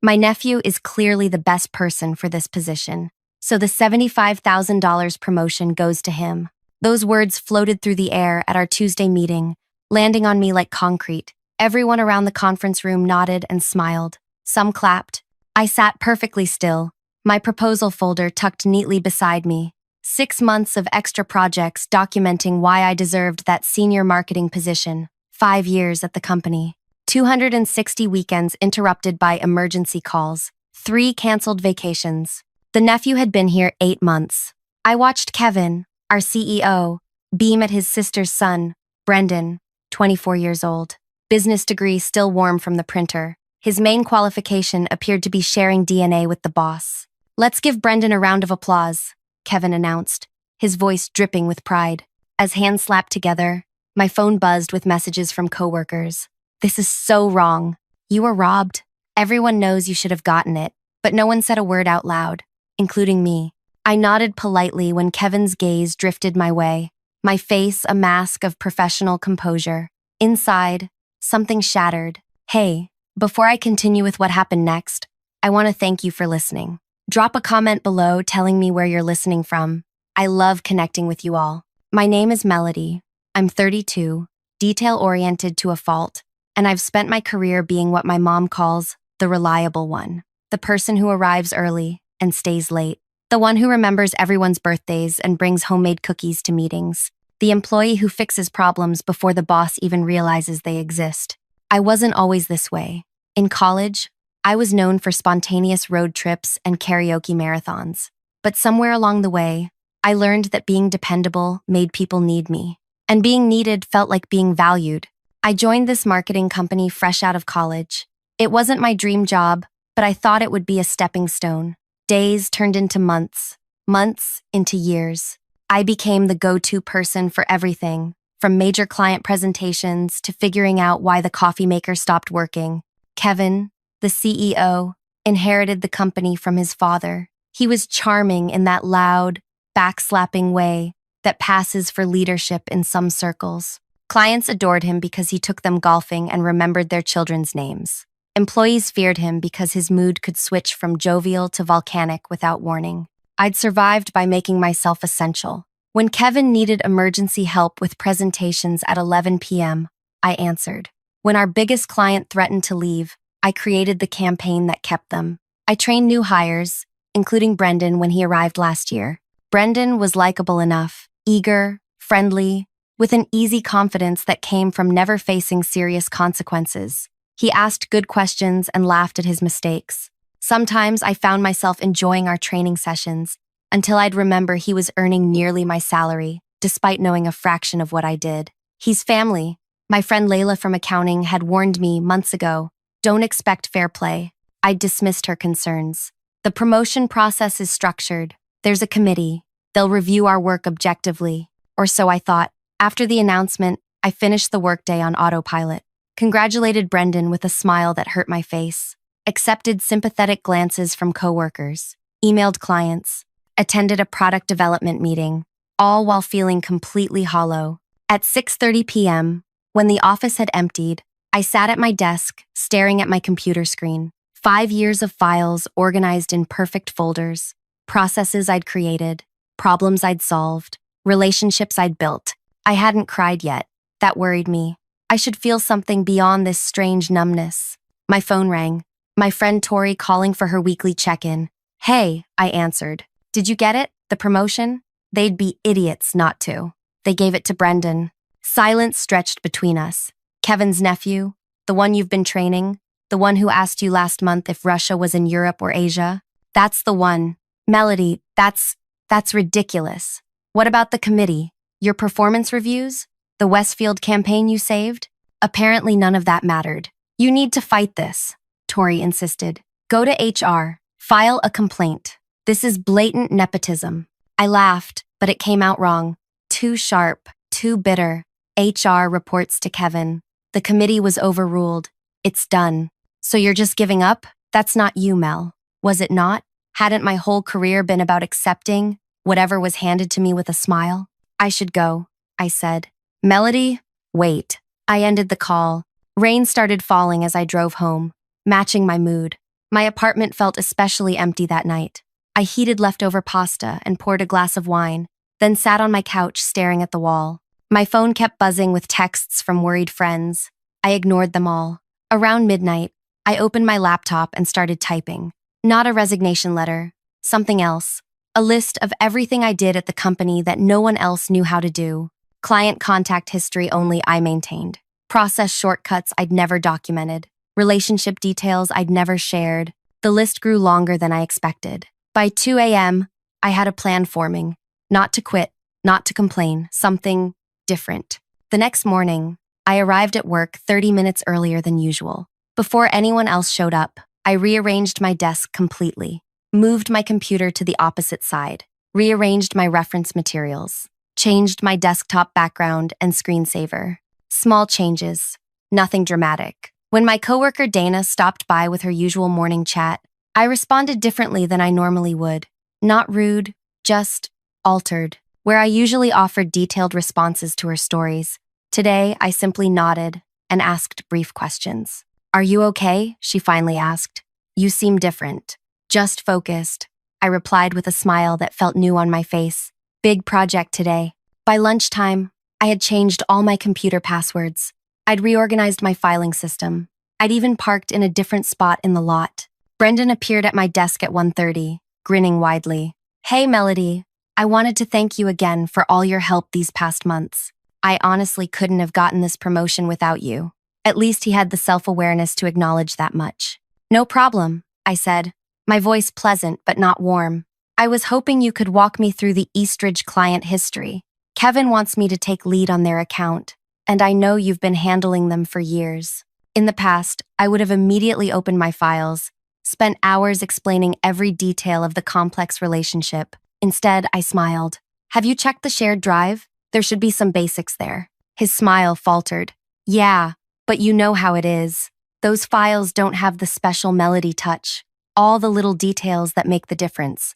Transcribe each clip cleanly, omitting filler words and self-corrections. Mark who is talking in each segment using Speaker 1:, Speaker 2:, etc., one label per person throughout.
Speaker 1: My nephew is clearly the best person for this position, so the $75,000 promotion goes to him. Those words floated through the air at our Tuesday meeting, landing on me like concrete. Everyone around the conference room nodded and smiled. Some clapped. I sat perfectly still, my proposal folder tucked neatly beside me. 6 months of extra projects documenting why I deserved that senior marketing position. 5 years at the company. 260 weekends interrupted by emergency calls. 3 canceled vacations. The nephew had been here 8 months. I watched Kevin, our CEO, beam at his sister's son, Brendan, 24 years old. Business degree still warm from the printer. His main qualification appeared to be sharing DNA with the boss. "Let's give Brendan a round of applause," Kevin announced, his voice dripping with pride. As hands slapped together, my phone buzzed with messages from coworkers. "This is so wrong. You were robbed. Everyone knows you should have gotten it," but no one said a word out loud, including me. I nodded politely when Kevin's gaze drifted my way, my face a mask of professional composure. Inside, something shattered. "Hey, before I continue with what happened next, I want to thank you for listening. Drop a comment below telling me where you're listening from. I love connecting with you all. My name is Melody. I'm 32, detail-oriented to a fault, and I've spent my career being what my mom calls the reliable one, the person who arrives early and stays late, the one who remembers everyone's birthdays and brings homemade cookies to meetings, the employee who fixes problems before the boss even realizes they exist. I wasn't always this way. In college, I was known for spontaneous road trips and karaoke marathons. But somewhere along the way, I learned that being dependable made people need me. And being needed felt like being valued. I joined this marketing company fresh out of college. It wasn't my dream job, but I thought it would be a stepping stone. Days turned into months, months into years. I became the go-to person for everything, from major client presentations to figuring out why the coffee maker stopped working. Kevin, the CEO, inherited the company from his father. He was charming in that loud, backslapping way that passes for leadership in some circles. Clients adored him because he took them golfing and remembered their children's names. Employees feared him because his mood could switch from jovial to volcanic without warning. I'd survived by making myself essential. When Kevin needed emergency help with presentations at 11 p.m., I answered. When our biggest client threatened to leave, I created the campaign that kept them. I trained new hires, including Brendan when he arrived last year. Brendan was likable enough, eager, friendly, with an easy confidence that came from never facing serious consequences. He asked good questions and laughed at his mistakes. Sometimes I found myself enjoying our training sessions until I'd remember he was earning nearly my salary, despite knowing a fraction of what I did. He's family. My friend Layla from accounting had warned me months ago, "Don't expect fair play." I dismissed her concerns. The promotion process is structured. There's a committee. They'll review our work objectively. Or so I thought. After the announcement, I finished the workday on autopilot. Congratulated Brendan with a smile that hurt my face. Accepted sympathetic glances from coworkers. Emailed clients. Attended a product development meeting. All while feeling completely hollow. At 6:30 p.m., when the office had emptied, I sat at my desk, staring at my computer screen. 5 years of files organized in perfect folders. Processes I'd created. Problems I'd solved. Relationships I'd built. I hadn't cried yet. That worried me. I should feel something beyond this strange numbness. My phone rang. My friend Tori calling for her weekly check-in. "Hey," I answered. "Did you get it? The promotion?" They'd be idiots not to. They gave it to Brendan. Silence stretched between us. Kevin's nephew, the one you've been training, the one who asked you last month if Russia was in Europe or Asia. That's the one. Melody, that's ridiculous. What about the committee? Your performance reviews? The Westfield campaign you saved? Apparently none of that mattered. You need to fight this, Tori insisted. Go to HR. File a complaint. This is blatant nepotism. I laughed, but it came out wrong. Too sharp, too bitter. HR reports to Kevin. The committee was overruled. It's done. So you're just giving up? That's not you, Mel. Was it not? Hadn't my whole career been about accepting whatever was handed to me with a smile? I should go, I said. Melody, wait. I ended the call. Rain started falling as I drove home, matching my mood. My apartment felt especially empty that night. I heated leftover pasta and poured a glass of wine, then sat on my couch staring at the wall. My phone kept buzzing with texts from worried friends. I ignored them all. Around midnight, I opened my laptop and started typing. Not a resignation letter, something else. A list of everything I did at the company that no one else knew how to do. Client contact history only I maintained. Process shortcuts I'd never documented. Relationship details I'd never shared. The list grew longer than I expected. By 2 a.m., I had a plan forming. Not to quit, not to complain, something different. The next morning, I arrived at work 30 minutes earlier than usual. Before anyone else showed up, I rearranged my desk completely, moved my computer to the opposite side, rearranged my reference materials, changed my desktop background and screensaver. Small changes, nothing dramatic. When my coworker Dana stopped by with her usual morning chat, I responded differently than I normally would. Not rude, just altered. Where I usually offered detailed responses to her stories, today I simply nodded and asked brief questions. "Are you okay?" she finally asked. "You seem different." "Just focused," I replied with a smile that felt new on my face. "Big project today." By lunchtime, I had changed all my computer passwords. I'd reorganized my filing system. I'd even parked in a different spot in the lot. Brendan appeared at my desk at 1:30, grinning widely. "Hey, Melody. I wanted to thank you again for all your help these past months. I honestly couldn't have gotten this promotion without you." At least he had the self-awareness to acknowledge that much. "No problem," I said, my voice pleasant but not warm. "I was hoping you could walk me through the Eastridge client history. Kevin wants me to take lead on their account, and I know you've been handling them for years." In the past, I would have immediately opened my files, spent hours explaining every detail of the complex relationship. Instead, I smiled. "Have you checked the shared drive? There should be some basics there." His smile faltered. "Yeah, but you know how it is. Those files don't have the special Melody touch, all the little details that make the difference."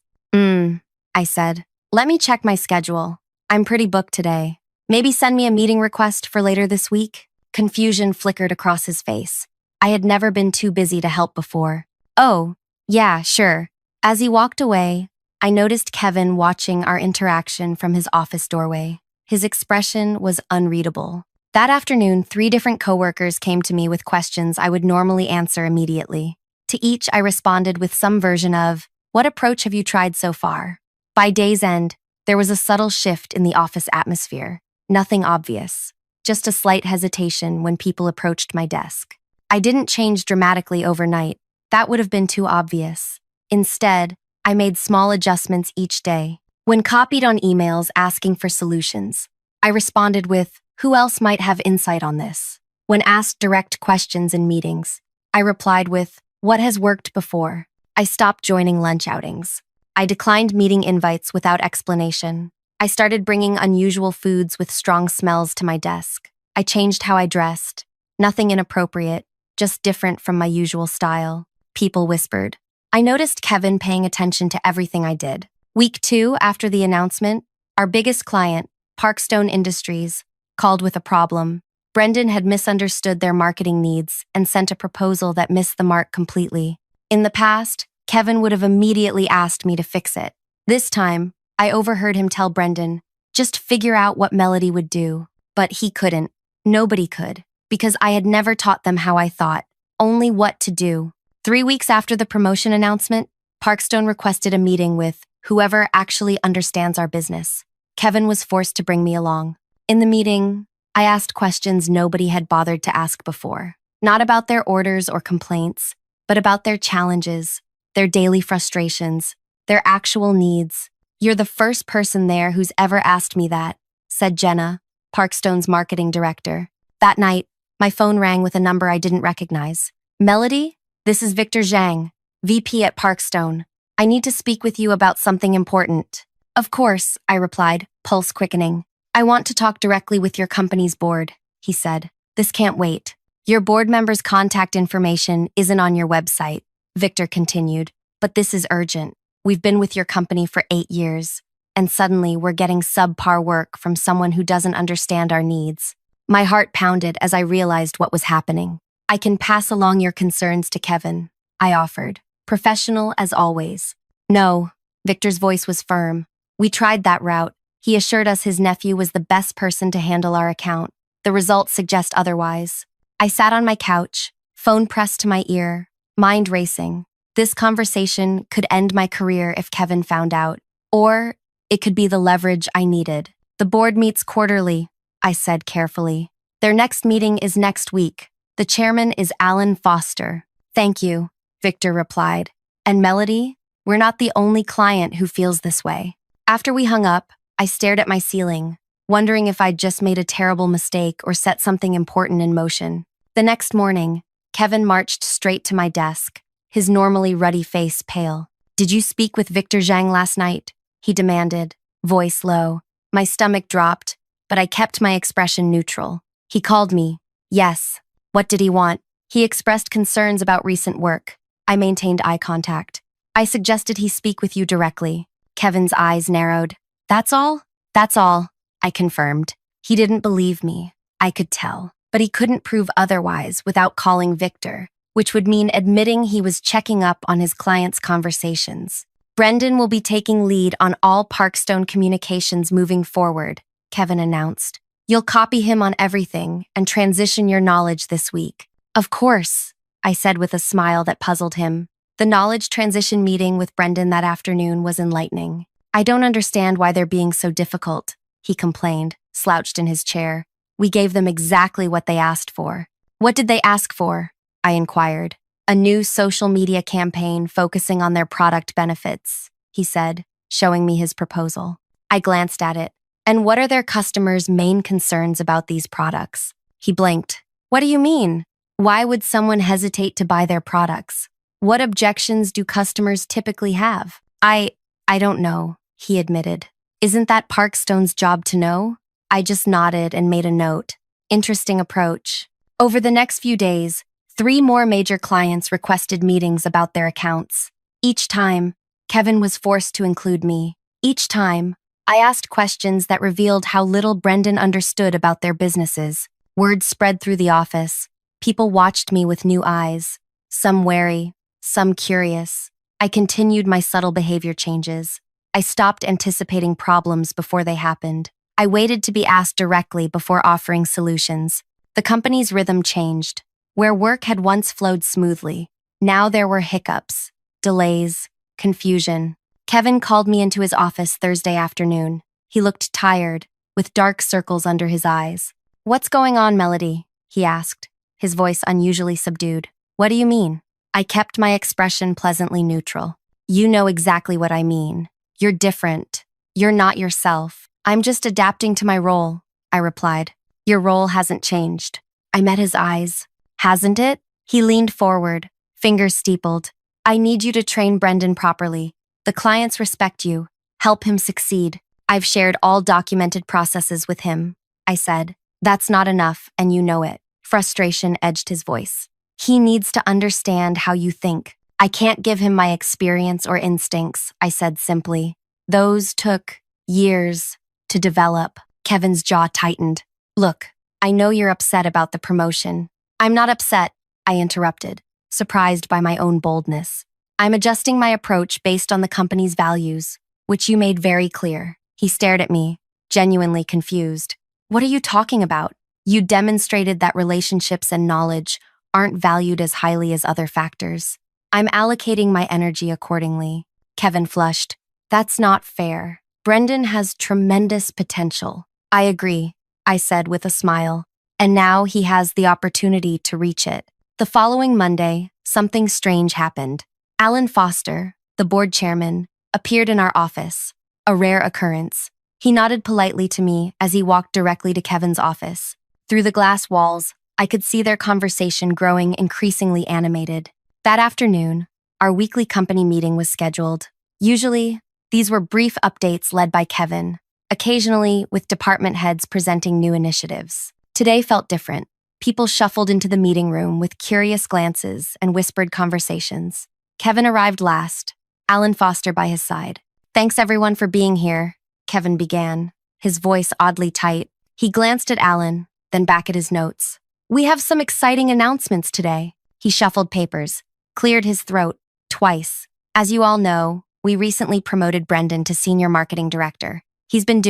Speaker 1: I said. "Let me check my schedule. I'm pretty booked today. Maybe send me a meeting request for later this week?" Confusion flickered across his face. I had never been too busy to help before. "Oh, yeah, sure." As he walked away, I noticed Kevin watching our interaction from his office doorway. His expression was unreadable. That afternoon, 3 different coworkers came to me with questions I would normally answer immediately. To each, I responded with some version of, "What approach have you tried so far?" By day's end, there was a subtle shift in the office atmosphere. Nothing obvious, just a slight hesitation when people approached my desk. I didn't change dramatically overnight. That would have been too obvious. Instead, I made small adjustments each day. When copied on emails asking for solutions, I responded with, "Who else might have insight on this?" When asked direct questions in meetings, I replied with, "What has worked before?" I stopped joining lunch outings. I declined meeting invites without explanation. I started bringing unusual foods with strong smells to my desk. I changed how I dressed. Nothing inappropriate, just different from my usual style. People whispered. I noticed Kevin paying attention to everything I did. Week 2 after the announcement, our biggest client, Parkstone Industries, called with a problem. Brendan had misunderstood their marketing needs and sent a proposal that missed the mark completely. In the past, Kevin would have immediately asked me to fix it. This time, I overheard him tell Brendan, "Just figure out what Melody would do." But he couldn't. Nobody could, because I had never taught them how I thought, only what to do. 3 weeks after the promotion announcement, Parkstone requested a meeting with whoever actually understands our business. Kevin was forced to bring me along. In the meeting, I asked questions nobody had bothered to ask before. Not about their orders or complaints, but about their challenges, their daily frustrations, their actual needs. "You're the first person there who's ever asked me that," said Jenna, Parkstone's marketing director. That night, my phone rang with a number I didn't recognize. "Melody? This is Victor Zhang, VP at Parkstone. I need to speak with you about something important." "Of course," I replied, pulse quickening. "I want to talk directly with your company's board," he said. "This can't wait." "Your board members' contact information isn't on your website," Victor continued. "But this is urgent. We've been with your company for 8 years, and suddenly we're getting subpar work from someone who doesn't understand our needs." My heart pounded as I realized what was happening. "I can pass along your concerns to Kevin," I offered, professional as always. No, Victor's voice was firm. We tried that route. He assured us his nephew was the best person to handle our account. The results suggest otherwise. I sat on my couch, phone pressed to my ear, mind racing. This conversation could end my career if Kevin found out, or it could be the leverage I needed. The board meets quarterly, I said carefully. Their next meeting is next week. The chairman is Alan Foster. Thank you, Victor replied. And Melody, we're not the only client who feels this way. After we hung up, I stared at my ceiling, wondering if I'd just made a terrible mistake or set something important in motion. The next morning, Kevin marched straight to my desk, his normally ruddy face pale. Did you speak with Victor Zhang last night? He demanded, voice low. My stomach dropped, but I kept my expression neutral. He called me. Yes. What did he want? He expressed concerns about recent work. I maintained eye contact. I suggested he speak with you directly. Kevin's eyes narrowed. That's all? That's all, I confirmed. He didn't believe me. I could tell. But he couldn't prove otherwise without calling Victor, which would mean admitting he was checking up on his client's conversations. Brendan will be taking lead on all Parkstone communications moving forward, Kevin announced. You'll copy him on everything and transition your knowledge this week. Of course, I said with a smile that puzzled him. The knowledge transition meeting with Brendan that afternoon was enlightening. I don't understand why they're being so difficult, he complained, slouched in his chair. We gave them exactly what they asked for. What did they ask for? I inquired. A new social media campaign focusing on their product benefits, he said, showing me his proposal. I glanced at it. And what are their customers' main concerns about these products? He blinked. What do you mean? Why would someone hesitate to buy their products? What objections do customers typically have? I don't know, he admitted. Isn't that Parkstone's job to know? I just nodded and made a note. Interesting approach. Over the next few days, 3 more major clients requested meetings about their accounts. Each time, Kevin was forced to include me. Each time, I asked questions that revealed how little Brendan understood about their businesses. Word spread through the office. People watched me with new eyes, some wary, some curious. I continued my subtle behavior changes. I stopped anticipating problems before they happened. I waited to be asked directly before offering solutions. The company's rhythm changed. Where work had once flowed smoothly, now there were hiccups, delays, confusion. Kevin called me into his office Thursday afternoon. He looked tired, with dark circles under his eyes. What's going on, Melody? He asked, his voice unusually subdued. What do you mean? I kept my expression pleasantly neutral. You know exactly what I mean. You're different. You're not yourself. I'm just adapting to my role, I replied. Your role hasn't changed. I met his eyes. Hasn't it? He leaned forward, fingers steepled. I need you to train Brendan properly. The clients respect you. Help him succeed. I've shared all documented processes with him, I said. That's not enough, and you know it. Frustration edged his voice. He needs to understand how you think. I can't give him my experience or instincts, I said simply. Those took years to develop. Kevin's jaw tightened. Look, I know you're upset about the promotion. I'm not upset, I interrupted, surprised by my own boldness. I'm adjusting my approach based on the company's values, which you made very clear. He stared at me, genuinely confused. What are you talking about? You demonstrated that relationships and knowledge aren't valued as highly as other factors. I'm allocating my energy accordingly. Kevin flushed. That's not fair. Brendan has tremendous potential. I agree, I said with a smile. And now he has the opportunity to reach it. The following Monday, something strange happened. Alan Foster, the board chairman, appeared in our office, a rare occurrence. He nodded politely to me as he walked directly to Kevin's office. Through the glass walls, I could see their conversation growing increasingly animated. That afternoon, our weekly company meeting was scheduled. Usually, these were brief updates led by Kevin, occasionally with department heads presenting new initiatives. Today felt different. People shuffled into the meeting room with curious glances and whispered conversations. Kevin arrived last, Alan Foster by his side. Thanks everyone for being here, Kevin began, his voice oddly tight. He glanced at Alan, then back at his notes. We have some exciting announcements today. He shuffled papers. cleared his throat twice. As you all know, we recently promoted Brendan to Senior Marketing Director. He's been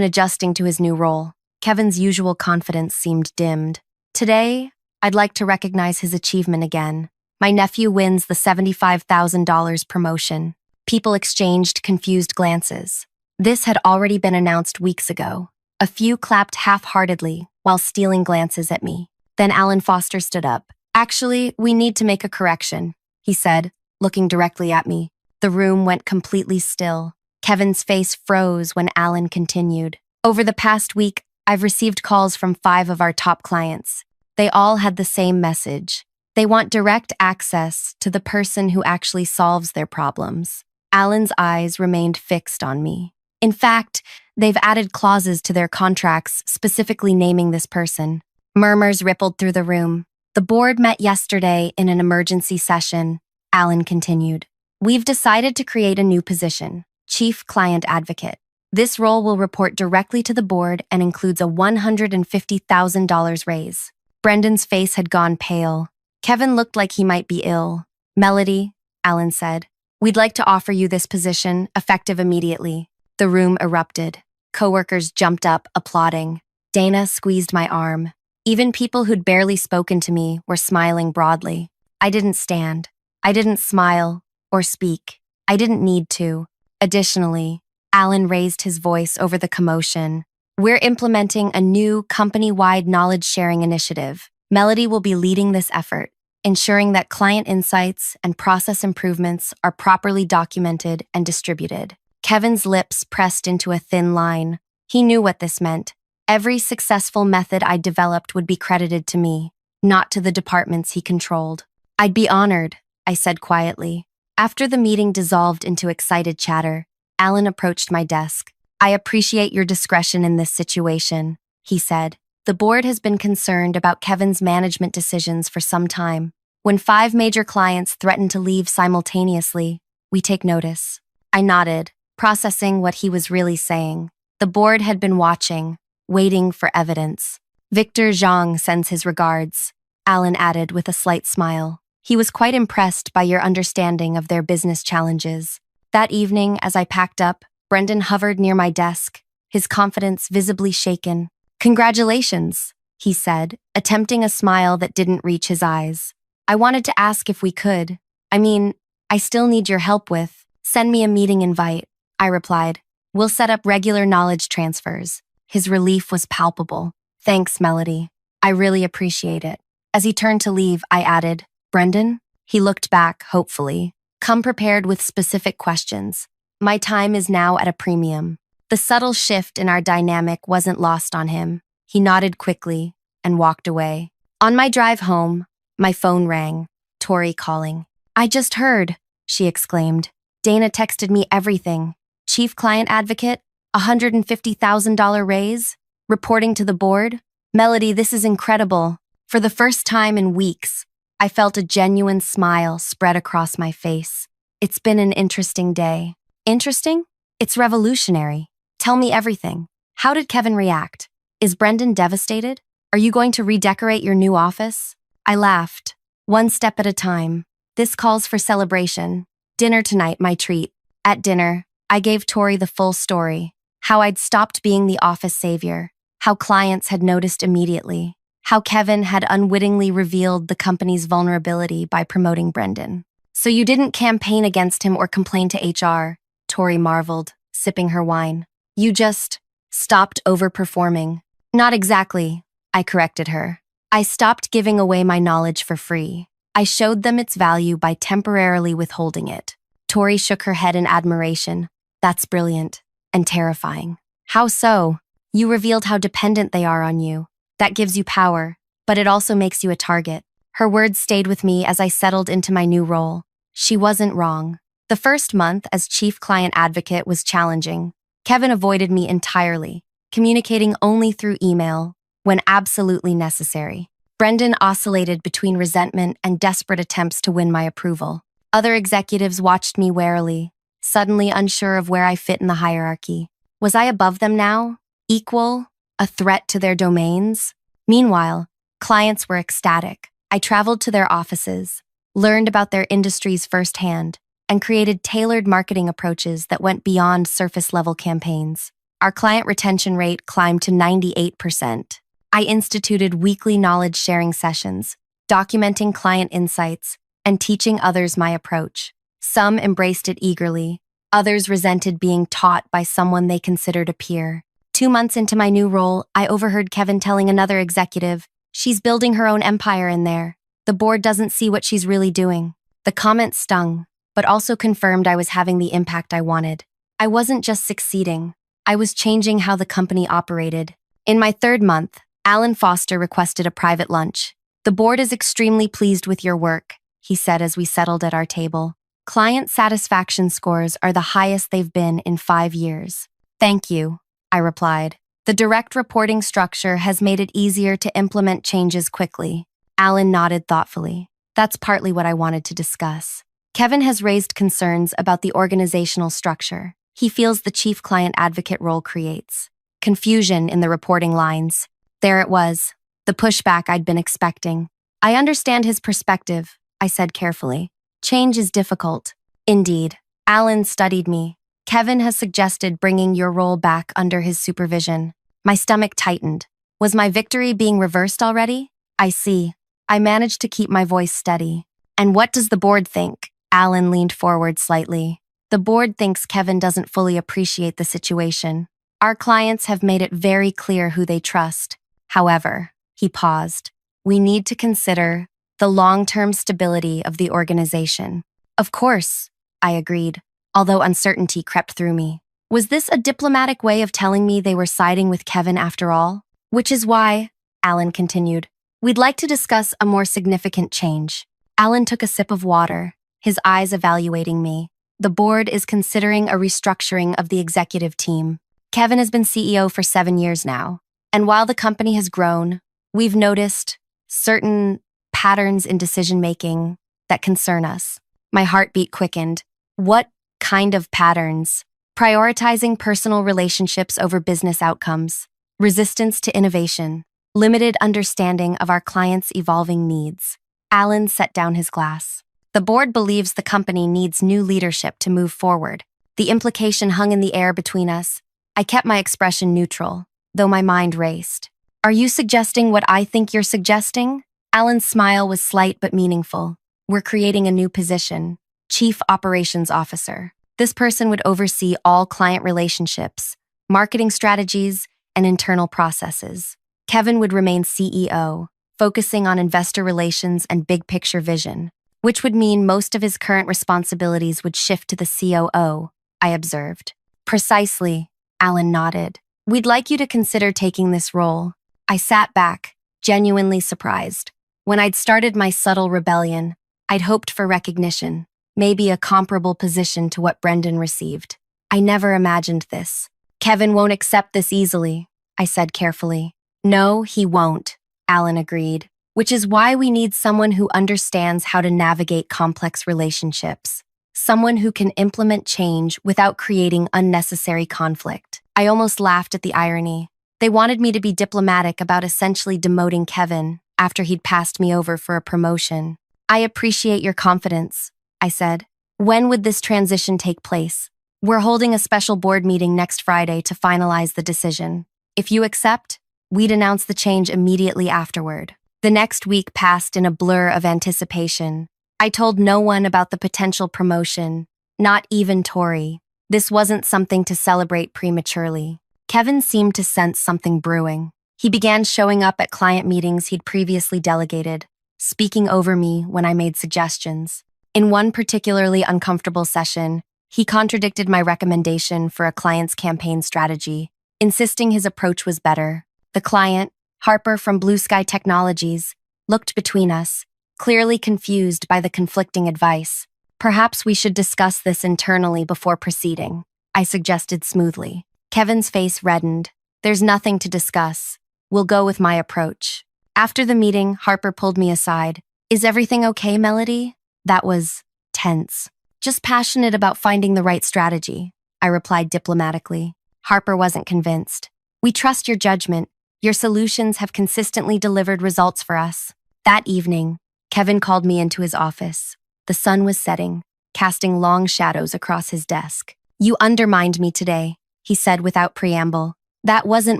Speaker 1: adjusting to his new role. Kevin's usual confidence seemed dimmed. Today, I'd like to recognize his achievement again. My nephew wins the $75,000 promotion. People exchanged confused glances. This had already been announced weeks ago. A few clapped half-heartedly while stealing glances at me. Then Alan Foster stood up. "Actually, we need to make a correction," he said, looking directly at me. The room went completely still. Kevin's face froze when Alan continued. "Over the past week, I've received calls from 5 of our top clients. They all had the same message. They want direct access to the person who actually solves their problems." Alan's eyes remained fixed on me. "In fact, they've added clauses to their contracts specifically naming this person." Murmurs rippled through the room. "The board met yesterday in an emergency session," Alan continued. "We've decided to create a new position, Chief Client Advocate. This role will report directly to the board and includes a $150,000 raise." Brendan's face had gone pale. Kevin looked like he might be ill. "Melody," Alan said, "we'd like to offer you this position, effective immediately." The room erupted. Coworkers jumped up, applauding. Dana squeezed my arm. Even people who'd barely spoken to me were smiling broadly. I didn't stand. I didn't smile or speak. I didn't need to. Additionally, Alan raised his voice over the commotion. "We're implementing a new company-wide knowledge-sharing initiative. Melody will be leading this effort, ensuring that client insights and process improvements are properly documented and distributed." Kevin's lips pressed into a thin line. He knew what this meant. Every successful method I developed would be credited to me, not to the departments he controlled. "I'd be honored," I said quietly. After the meeting dissolved into excited chatter, Alan approached my desk. "I appreciate your discretion in this situation," he said. "The board has been concerned about Kevin's management decisions for some time. When 5 major clients threaten to leave simultaneously, we take notice." I nodded, processing what he was really saying. The board had been watching, waiting for evidence. "Victor Zhang sends his regards," Alan added with a slight smile. "He was quite impressed by your understanding of their business challenges." That evening, as I packed up, Brendan hovered near my desk, his confidence visibly shaken. "Congratulations," he said, attempting a smile that didn't reach his eyes. "I wanted to ask if we could. I still need your help with. Send me a meeting invite," I replied. "We'll set up regular knowledge transfers." His relief was palpable. "Thanks, Melody. I really appreciate it." As he turned to leave, I added, "Brendan?" He looked back, hopefully. "Come prepared with specific questions. My time is now at a premium." The subtle shift in our dynamic wasn't lost on him. He nodded quickly and walked away. On my drive home, my phone rang. Tori calling. "I just heard," she exclaimed. "Dana texted me everything. Chief Client Advocate, $150,000 raise, reporting to the board. Melody, this is incredible." For the first time in weeks, I felt a genuine smile spread across my face. "It's been an interesting day." "Interesting? It's revolutionary. Tell me everything. How did Kevin react? Is Brendan devastated? Are you going to redecorate your new office?" I laughed. "One step at a time. This calls for celebration. Dinner tonight, my treat." At dinner, I gave Tori the full story. How I'd stopped being the office savior. How clients had noticed immediately. How Kevin had unwittingly revealed the company's vulnerability by promoting Brendan. "So you didn't campaign against him or complain to HR?" Tori marveled, sipping her wine. "You just stopped overperforming." "Not exactly," I corrected her. "I stopped giving away my knowledge for free. I showed them its value by temporarily withholding it." Tori shook her head in admiration. "That's brilliant and terrifying." "How so?" "You revealed how dependent they are on you. That gives you power, but it also makes you a target." Her words stayed with me as I settled into my new role. She wasn't wrong. The first month as Chief Client Advocate was challenging. Kevin avoided me entirely, communicating only through email when absolutely necessary. Brendan oscillated between resentment and desperate attempts to win my approval. Other executives watched me warily, suddenly unsure of where I fit in the hierarchy. Was I above them now? Equal? A threat to their domains? Meanwhile, clients were ecstatic. I traveled to their offices, learned about their industries firsthand, and created tailored marketing approaches that went beyond surface-level campaigns. Our client retention rate climbed to 98%. I instituted weekly knowledge-sharing sessions, documenting client insights, and teaching others my approach. Some embraced it eagerly, others resented being taught by someone they considered a peer. 2 months into my new role, I overheard Kevin telling another executive, "She's building her own empire in there. The board doesn't see what she's really doing." The comment stung, but also confirmed I was having the impact I wanted. I wasn't just succeeding, I was changing how the company operated. In my 3rd month, Alan Foster requested a private lunch. "The board is extremely pleased with your work," he said as we settled at our table. "Client satisfaction scores are the highest they've been in 5 years." "Thank you," I replied. "The direct reporting structure has made it easier to implement changes quickly." Alan nodded thoughtfully. "That's partly what I wanted to discuss. Kevin has raised concerns about the organizational structure. He feels the chief client advocate role creates confusion in the reporting lines." There it was, the pushback I'd been expecting. "I understand his perspective," I said carefully. "Change is difficult." "Indeed." Alan studied me. "Kevin has suggested bringing your role back under his supervision." My stomach tightened. Was my victory being reversed already? "I see." I managed to keep my voice steady. "And what does the board think?" Alan leaned forward slightly. "The board thinks Kevin doesn't fully appreciate the situation. Our clients have made it very clear who they trust. However," he paused, "we need to consider the long-term stability of the organization." "Of course," I agreed, although uncertainty crept through me. Was this a diplomatic way of telling me they were siding with Kevin after all? "Which is why," Alan continued, "we'd like to discuss a more significant change." Alan took a sip of water, his eyes evaluating me. "The board is considering a restructuring of the executive team. Kevin has been CEO for 7 years now, and while the company has grown, we've noticed certain patterns in decision-making that concern us." My heartbeat quickened. "What kind of patterns?" "Prioritizing personal relationships over business outcomes, resistance to innovation, limited understanding of our clients' evolving needs." Alan set down his glass. "The board believes the company needs new leadership to move forward." The implication hung in the air between us. I kept my expression neutral, though my mind raced. "Are you suggesting what I think you're suggesting?" Alan's smile was slight but meaningful. "We're creating a new position, Chief Operations Officer. This person would oversee all client relationships, marketing strategies, and internal processes. Kevin would remain CEO, focusing on investor relations and big-picture vision, which would mean most of his current responsibilities would shift to the COO," I observed. "Precisely," Alan nodded. "We'd like you to consider taking this role." I sat back, genuinely surprised. When I'd started my subtle rebellion, I'd hoped for recognition, maybe a comparable position to what Brendan received. I never imagined this. "Kevin won't accept this easily," I said carefully. "No, he won't," Alan agreed, "which is why we need someone who understands how to navigate complex relationships. Someone who can implement change without creating unnecessary conflict." I almost laughed at the irony. They wanted me to be diplomatic about essentially demoting Kevin after he'd passed me over for a promotion. "I appreciate your confidence," I said. "When would this transition take place?" "We're holding a special board meeting next Friday to finalize the decision. If you accept, we'd announce the change immediately afterward." The next week passed in a blur of anticipation. I told no one about the potential promotion, not even Tori. This wasn't something to celebrate prematurely. Kevin seemed to sense something brewing. He began showing up at client meetings he'd previously delegated, speaking over me when I made suggestions. In one particularly uncomfortable session, he contradicted my recommendation for a client's campaign strategy, insisting his approach was better. The client, Harper from Blue Sky Technologies, looked between us, clearly confused by the conflicting advice. "Perhaps we should discuss this internally before proceeding," I suggested smoothly. Kevin's face reddened. "There's nothing to discuss. We'll go with my approach." After the meeting, Harper pulled me aside. "Is everything okay, Melody?" That was tense. "Just passionate about finding the right strategy," I replied diplomatically. Harper wasn't convinced. "We trust your judgment. Your solutions have consistently delivered results for us." That evening, Kevin called me into his office. The sun was setting, casting long shadows across his desk. "You undermined me today," he said without preamble. "That wasn't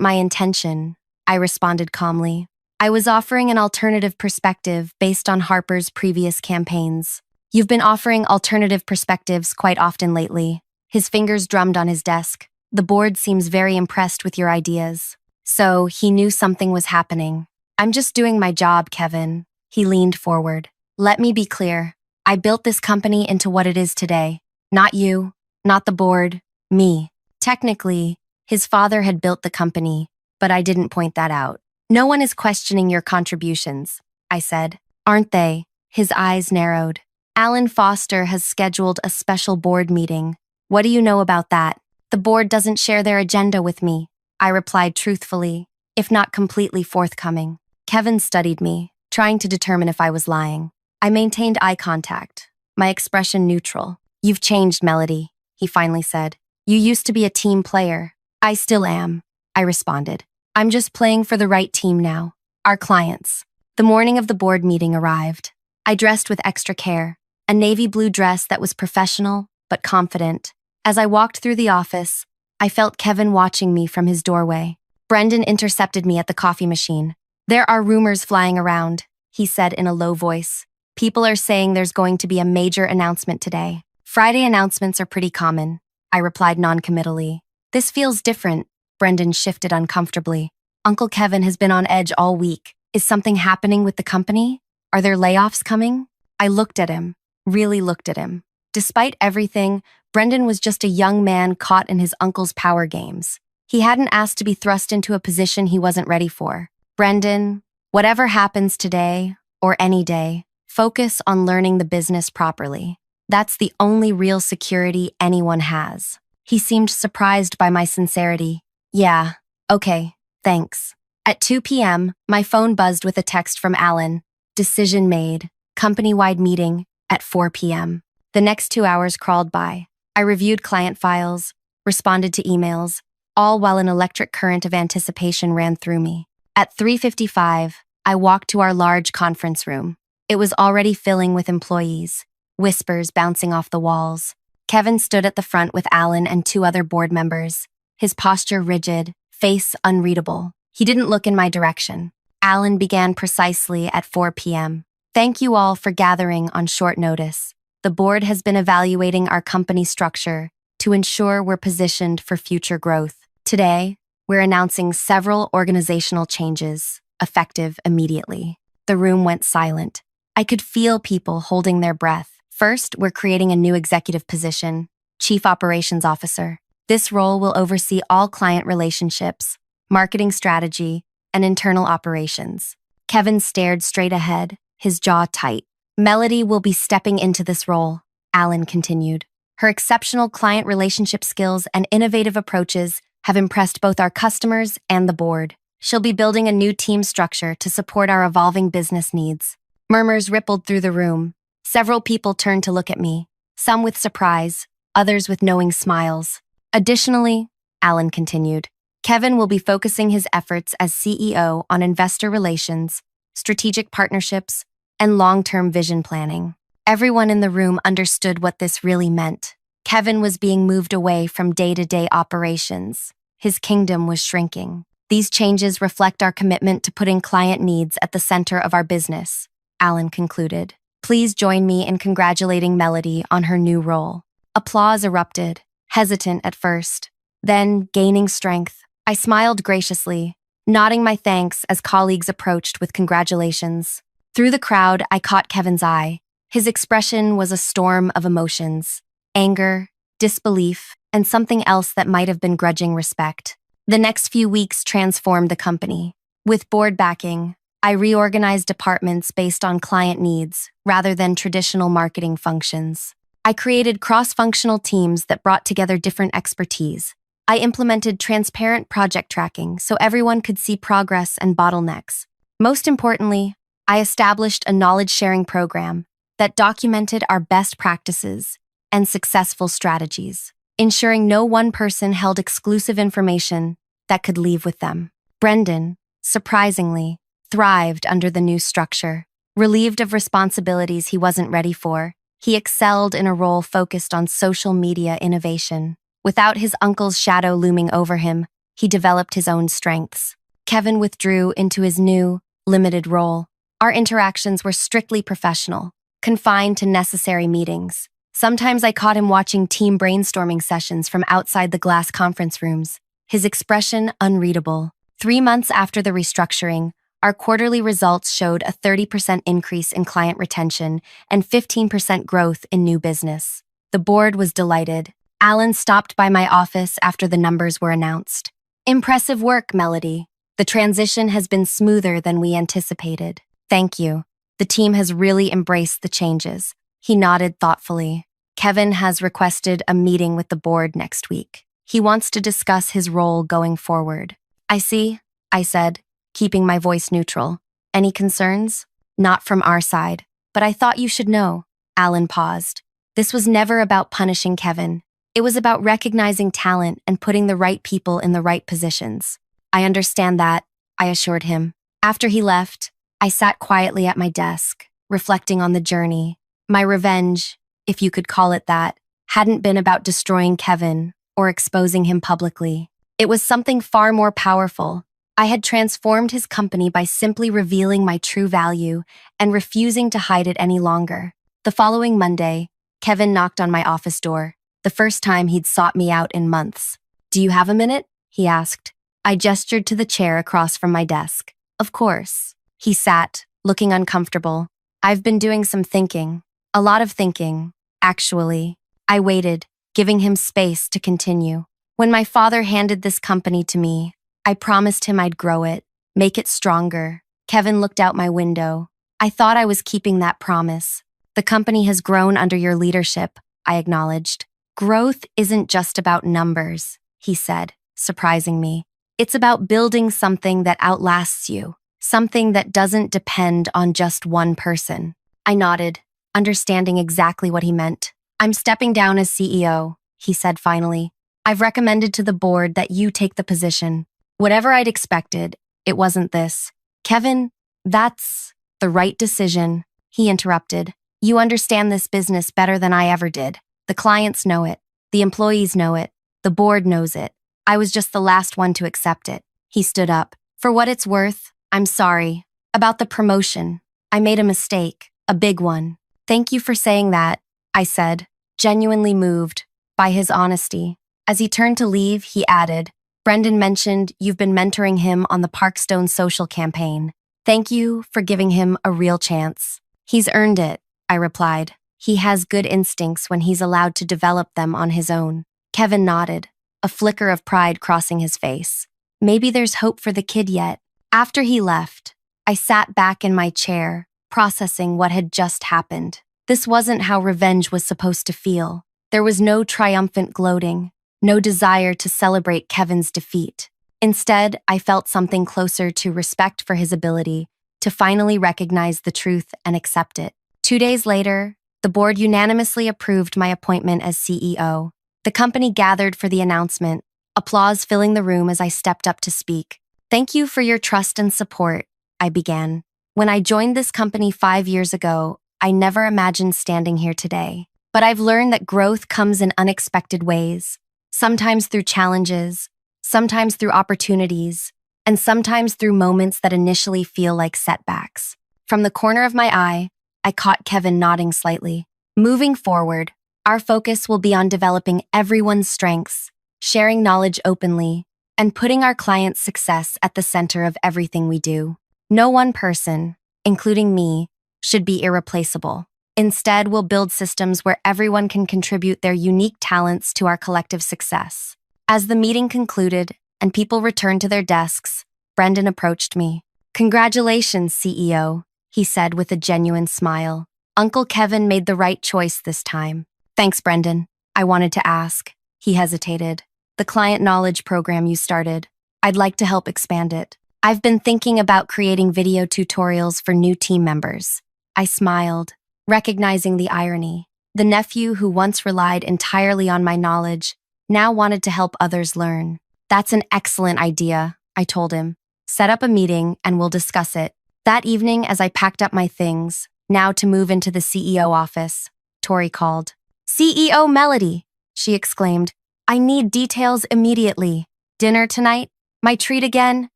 Speaker 1: my intention," I responded calmly. "I was offering an alternative perspective based on Harper's previous campaigns." "You've been offering alternative perspectives quite often lately." His fingers drummed on his desk. "The board seems very impressed with your ideas." So he knew something was happening. "I'm just doing my job, Kevin." He leaned forward. "Let me be clear. I built this company into what it is today. Not you, not the board, me." Technically, his father had built the company, but I didn't point that out. "No one is questioning your contributions," I said. "Aren't they?" His eyes narrowed. "Alan Foster has scheduled a special board meeting. What do you know about that?" "The board doesn't share their agenda with me," I replied truthfully, if not completely forthcoming. Kevin studied me, trying to determine if I was lying. I maintained eye contact, my expression neutral. "You've changed, Melody," he finally said. "You used to be a team player." "I still am," I responded. "I'm just playing for the right team now. Our clients." The morning of the board meeting arrived. I dressed with extra care, a navy blue dress that was professional but confident. As I walked through the office, I felt Kevin watching me from his doorway. Brendan intercepted me at the coffee machine. "There are rumors flying around," he said in a low voice. "People are saying there's going to be a major announcement today." "Friday announcements are pretty common," I replied noncommittally. "This feels different." Brendan shifted uncomfortably. "Uncle Kevin has been on edge all week. Is something happening with the company? Are there layoffs coming?" I looked at him, really looked at him. Despite everything, Brendan was just a young man caught in his uncle's power games. He hadn't asked to be thrust into a position he wasn't ready for. "Brendan, whatever happens today, or any day, focus on learning the business properly. That's the only real security anyone has." He seemed surprised by my sincerity. "Yeah, okay, thanks." At 2 p.m., my phone buzzed with a text from Alan. "Decision made. Company-wide meeting at 4 p.m. The next 2 hours crawled by. I reviewed client files, responded to emails, all while an electric current of anticipation ran through me. At 3:55, I walked to our large conference room. It was already filling with employees, whispers bouncing off the walls. Kevin stood at the front with Alan and 2 other board members, his posture rigid, face unreadable. He didn't look in my direction. Alan began precisely at 4 p.m. "Thank you all for gathering on short notice. The board has been evaluating our company structure to ensure we're positioned for future growth. Today, we're announcing several organizational changes, effective immediately." The room went silent. I could feel people holding their breath. First, we're creating a new executive position, Chief Operations Officer. This role will oversee all client relationships, marketing strategy, and internal operations. Kevin stared straight ahead, his jaw tight. "Melody will be stepping into this role," Alan continued. "Her exceptional client relationship skills and innovative approaches have impressed both our customers and the board. She'll be building a new team structure to support our evolving business needs." Murmurs rippled through the room. Several people turned to look at me, some with surprise, others with knowing smiles. "Additionally," Alan continued, "Kevin will be focusing his efforts as CEO on investor relations, strategic partnerships, and long-term vision planning." Everyone in the room understood what this really meant. Kevin was being moved away from day-to-day operations. His kingdom was shrinking. "These changes reflect our commitment to putting client needs at the center of our business," Alan concluded. "Please join me in congratulating Melody on her new role." Applause erupted, hesitant at first, then gaining strength. I smiled graciously, nodding my thanks as colleagues approached with congratulations. Through the crowd, I caught Kevin's eye. His expression was a storm of emotions: anger, disbelief, and something else that might have been grudging respect. The next few weeks transformed the company. With board backing, I reorganized departments based on client needs rather than traditional marketing functions. I created cross-functional teams that brought together different expertise. I implemented transparent project tracking so everyone could see progress and bottlenecks. Most importantly, I established a knowledge-sharing program that documented our best practices and successful strategies, ensuring no one person held exclusive information that could leave with them. Brendan, surprisingly, thrived under the new structure. Relieved of responsibilities he wasn't ready for, he excelled in a role focused on social media innovation. Without his uncle's shadow looming over him, he developed his own strengths. Kevin withdrew into his new, limited role. Our interactions were strictly professional, confined to necessary meetings. Sometimes I caught him watching team brainstorming sessions from outside the glass conference rooms, his expression unreadable. 3 months after the restructuring, our quarterly results showed a 30% increase in client retention and 15% growth in new business. The board was delighted. Alan stopped by my office after the numbers were announced. Impressive work, Melody. The transition has been smoother than we anticipated. Thank you. The team has really embraced the changes. He nodded thoughtfully. Kevin has requested a meeting with the board next week. He wants to discuss his role going forward. I see, I said, keeping my voice neutral. Any concerns? Not from our side, but I thought you should know. Alan paused. This was never about punishing Kevin. It was about recognizing talent and putting the right people in the right positions. I understand that, I assured him. After he left, I sat quietly at my desk, reflecting on the journey. My revenge, if you could call it that, hadn't been about destroying Kevin or exposing him publicly. It was something far more powerful. I had transformed his company by simply revealing my true value and refusing to hide it any longer. The following Monday, Kevin knocked on my office door, the first time he'd sought me out in months. "Do you have a minute?" he asked. I gestured to the chair across from my desk. "Of course." He sat, looking uncomfortable. "I've been doing some thinking. A lot of thinking, actually." I waited, giving him space to continue. "When my father handed this company to me, I promised him I'd grow it, make it stronger." Kevin looked out my window. "I thought I was keeping that promise. The company has grown under your leadership," I acknowledged. "Growth isn't just about numbers," he said, surprising me. "It's about building something that outlasts you, something that doesn't depend on just one person." I nodded, understanding exactly what he meant. "I'm stepping down as CEO," he said finally. "I've recommended to the board that you take the position." Whatever I'd expected, it wasn't this. "Kevin, that's the right decision," he interrupted. "You understand this business better than I ever did. The clients know it. The employees know it. The board knows it. I was just the last one to accept it." He stood up. "For what it's worth, I'm sorry. About the promotion. I made a mistake, a big one." "Thank you for saying that," I said, genuinely moved by his honesty. As he turned to leave, he added, "Brendan mentioned you've been mentoring him on the Parkstone social campaign. Thank you for giving him a real chance." "He's earned it," I replied. "He has good instincts when he's allowed to develop them on his own." Kevin nodded, a flicker of pride crossing his face. Maybe there's hope for the kid yet. After he left, I sat back in my chair, processing what had just happened. This wasn't how revenge was supposed to feel. There was no triumphant gloating, no desire to celebrate Kevin's defeat. Instead, I felt something closer to respect for his ability to finally recognize the truth and accept it. 2 days later, the board unanimously approved my appointment as CEO. The company gathered for the announcement, applause filling the room as I stepped up to speak. "Thank you for your trust and support," I began. "When I joined this company 5 years ago, I never imagined standing here today. But I've learned that growth comes in unexpected ways, sometimes through challenges, sometimes through opportunities, and sometimes through moments that initially feel like setbacks." From the corner of my eye, I caught Kevin nodding slightly. "Moving forward, our focus will be on developing everyone's strengths, sharing knowledge openly, and putting our clients' success at the center of everything we do. No one person, including me, should be irreplaceable. Instead, we'll build systems where everyone can contribute their unique talents to our collective success." As the meeting concluded and people returned to their desks, Brendan approached me. "Congratulations, CEO," he said with a genuine smile. "Uncle Kevin made the right choice this time." "Thanks, Brendan." I wanted to ask. He hesitated. "The client knowledge program you started, I'd like to help expand it. I've been thinking about creating video tutorials for new team members." I smiled, recognizing the irony. The nephew who once relied entirely on my knowledge now wanted to help others learn. "That's an excellent idea," I told him. "Set up a meeting and we'll discuss it." That evening, as I packed up my things, now to move into the CEO office, Tori called. CEO Melody, she exclaimed. I need details immediately. Dinner tonight? My treat again?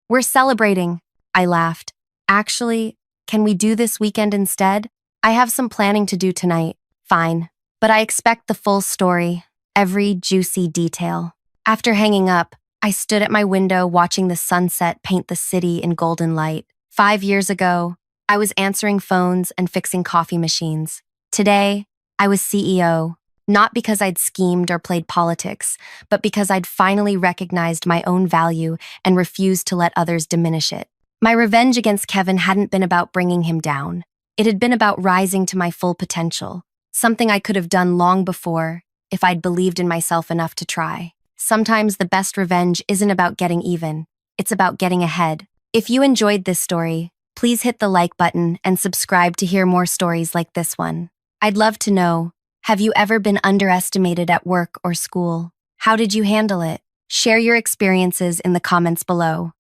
Speaker 1: We're celebrating. I laughed. Actually, can we do this weekend instead? I have some planning to do tonight. Fine. But I expect the full story, every juicy detail. After hanging up, I stood at my window watching the sunset paint the city in golden light. 5 years ago, I was answering phones and fixing coffee machines. Today, I was CEO, not because I'd schemed or played politics, but because I'd finally recognized my own value and refused to let others diminish it. My revenge against Kevin hadn't been about bringing him down. It had been about rising to my full potential, something I could have done long before if I'd believed in myself enough to try. Sometimes the best revenge isn't about getting even, it's about getting ahead. If you enjoyed this story, please hit the like button and subscribe to hear more stories like this one. I'd love to know, have you ever been underestimated at work or school? How did you handle it? Share your experiences in the comments below.